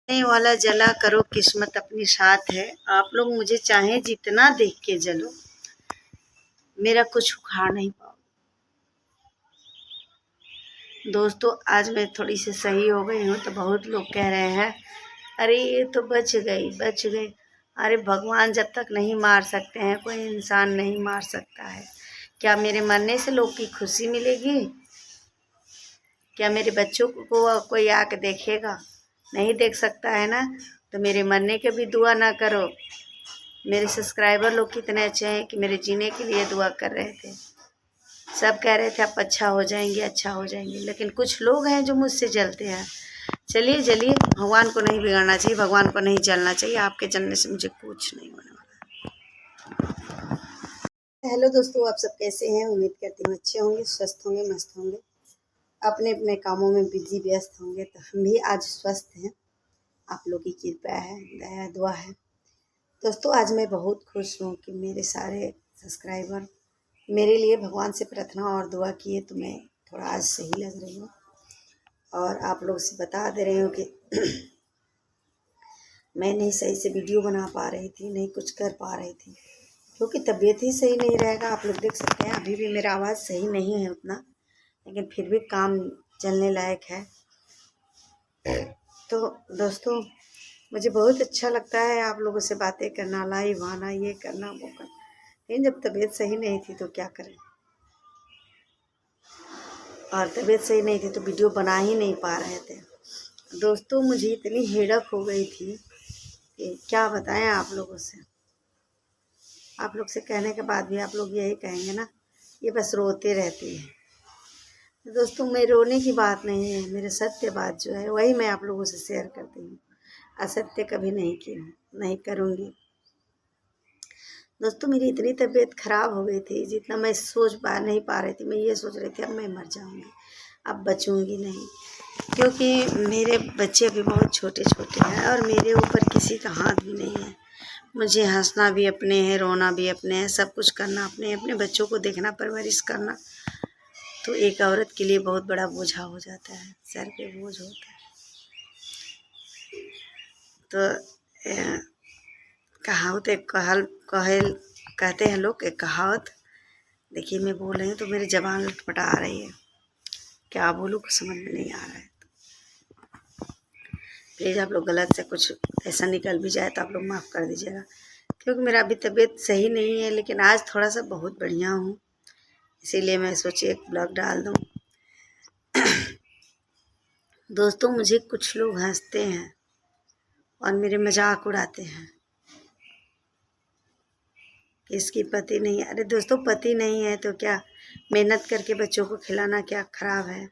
जलने वाला जला करो, किस्मत अपनी साथ है। आप लोग मुझे चाहे जितना देख के जलो, मेरा कुछ उखाड़ नहीं पाओ। दोस्तों, आज मैं थोड़ी सी सही हो गई हूँ तो बहुत लोग कह रहे हैं अरे ये तो बच गई बच गई। अरे भगवान जब तक नहीं मार सकते हैं, कोई इंसान नहीं मार सकता है। क्या मेरे मरने से लोग की खुशी मिलेगी? क्या मेरे बच्चों को कोई आके देखेगा? नहीं देख सकता है ना। तो मेरे मरने के भी दुआ ना करो। मेरे सब्सक्राइबर लोग कितने अच्छे हैं कि मेरे जीने के लिए दुआ कर रहे थे। सब कह रहे थे आप अच्छा हो जाएंगे अच्छा हो जाएंगे, लेकिन कुछ लोग हैं जो मुझसे जलते हैं। चलिए जलिए, भगवान को नहीं बिगाड़ना चाहिए, भगवान को नहीं जलना चाहिए। आपके जलने से मुझे कुछ नहीं होने वाला। हेलो दोस्तों, आप सब कैसे हैं? उम्मीद करती हूँ अच्छे होंगे, स्वस्थ होंगे, मस्त होंगे, अपने अपने कामों में बिजी व्यस्त होंगे। तो हम भी आज स्वस्थ हैं, आप लोग की कृपा है, दया दुआ है। दोस्तों, आज मैं बहुत खुश हूँ कि मेरे सारे सब्सक्राइबर मेरे लिए भगवान से प्रार्थना और दुआ किए, तो मैं थोड़ा आज सही लग रही हूँ और आप लोग से बता दे रही हूँ कि मैं नहीं सही से वीडियो बना पा रही थी, नहीं कुछ कर पा रही थी, क्योंकि तबीयत ही सही नहीं रहेगा। आप लोग देख सकते हैं अभी भी मेरा आवाज़ सही नहीं है उतना, लेकिन फिर भी काम चलने लायक है। तो दोस्तों, मुझे बहुत अच्छा लगता है आप लोगों से बातें करना, लाइव आना, ये करना वो करना, लेकिन जब तबीयत सही नहीं थी तो क्या करें। और तबीयत सही नहीं थी तो वीडियो बना ही नहीं पा रहे थे। दोस्तों, मुझे इतनी हेड़क हो गई थी कि क्या बताएं आप लोगों से। आप लोग से कहने के बाद भी आप लोग यही कहेंगे ना, ये बस रोते रहती है। तो दोस्तों, मैं रोने की बात नहीं है, मेरे सत्य बात जो है वही मैं आप लोगों से शेयर करती हूँ। असत्य कभी नहीं की हूँ, नहीं करूँगी। दोस्तों, मेरी इतनी तबीयत ख़राब हो गई थी, जितना मैं सोच नहीं पा रही थी। मैं ये सोच रही थी अब मैं मर जाऊँगी, अब बचूँगी नहीं, क्योंकि मेरे बच्चे भी बहुत छोटे छोटे हैं और मेरे ऊपर किसी का हाथ भी नहीं है। मुझे हंसना भी अपने हैं, रोना भी अपने हैं, सब कुछ करना अपने, अपने बच्चों को देखना, परवरिश करना तो एक औरत के लिए बहुत बड़ा बोझा हो जाता है, सर पे बोझ होता है। तो कहावत एक कहते हैं लोग, एक कहावत। देखिए, मैं बोल रही हूँ तो मेरी ज़बान लटपटा आ रही है, क्या बोलूँ कुछ समझ में नहीं आ रहा है। प्लीज़ आप लोग गलत से कुछ ऐसा निकल भी जाए तो आप लोग माफ़ कर दीजिएगा, क्योंकि मेरा अभी तबीयत सही नहीं है, लेकिन आज थोड़ा सा बहुत बढ़िया हूँ, इसीलिए मैं सोची एक ब्लॉग डाल दूँ। दोस्तों, मुझे कुछ लोग हंसते हैं और मेरे मजाक उड़ाते हैं कि इसकी पति नहीं है। अरे दोस्तों, पति नहीं है तो क्या, मेहनत करके बच्चों को खिलाना क्या खराब है?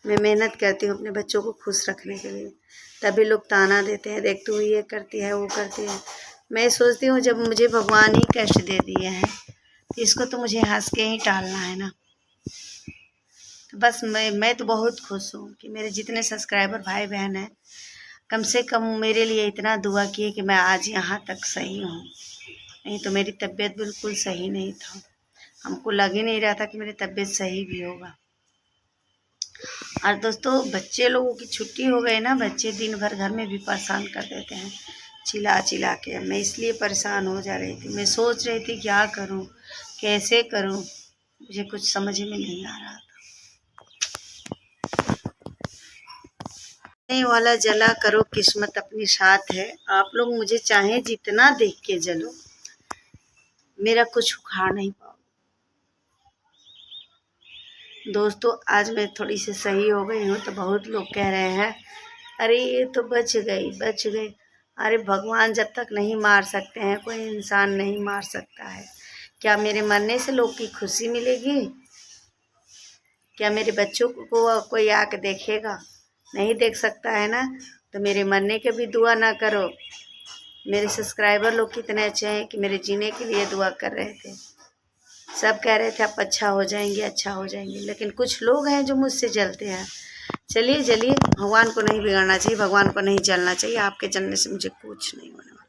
मैं मेहनत करती हूँ अपने बच्चों को खुश रखने के लिए, तभी लोग ताना देते हैं, देख तू ये करती है वो करती है। मैं सोचती हूँ जब मुझे भगवान ही कष्ट दे दिए हैं तो इसको तो मुझे हंस के ही टालना है ना। तो बस मैं तो बहुत खुश हूँ कि मेरे जितने सब्सक्राइबर भाई बहन हैं, कम से कम मेरे लिए इतना दुआ किए कि मैं आज यहाँ तक सही हूँ। नहीं तो मेरी तबीयत बिल्कुल सही नहीं था, हमको लग ही नहीं रहा था कि मेरी तबीयत सही भी होगा। और दोस्तों, बच्चे लोगों की छुट्टी हो गई ना, बच्चे दिन भर घर में भी परेशान कर देते हैं चिल्ला चिल्ला के। मैं इसलिए परेशान हो जा रही थी, मैं सोच रही थी क्या करूं, कैसे करूं, मुझे कुछ समझ में नहीं आ रहा था। जलने वाला जला करो, किस्मत अपनी साथ है। आप लोग मुझे चाहे जितना देख के जलो, मेरा कुछ उखाड़ नहीं पाओ। दोस्तों, आज मैं थोड़ी सी सही हो गई हूँ तो बहुत लोग कह रहे हैं अरे ये तो बच गई बच गई। अरे भगवान जब तक नहीं मार सकते हैं, कोई इंसान नहीं मार सकता है। क्या मेरे मरने से लोग की खुशी मिलेगी? क्या मेरे बच्चों को कोई आके देखेगा? नहीं देख सकता है ना। तो मेरे मरने के भी दुआ ना करो। मेरे सब्सक्राइबर लोग कितने अच्छे हैं कि मेरे जीने के लिए दुआ कर रहे थे। सब कह रहे थे आप अच्छा हो जाएंगे अच्छा हो जाएंगे, लेकिन कुछ लोग हैं जो मुझसे जलते हैं। चलिए जलिए, भगवान को नहीं बिगाड़ना चाहिए, भगवान को नहीं जलना चाहिए। आपके जलने से मुझे कुछ नहीं होने वाला।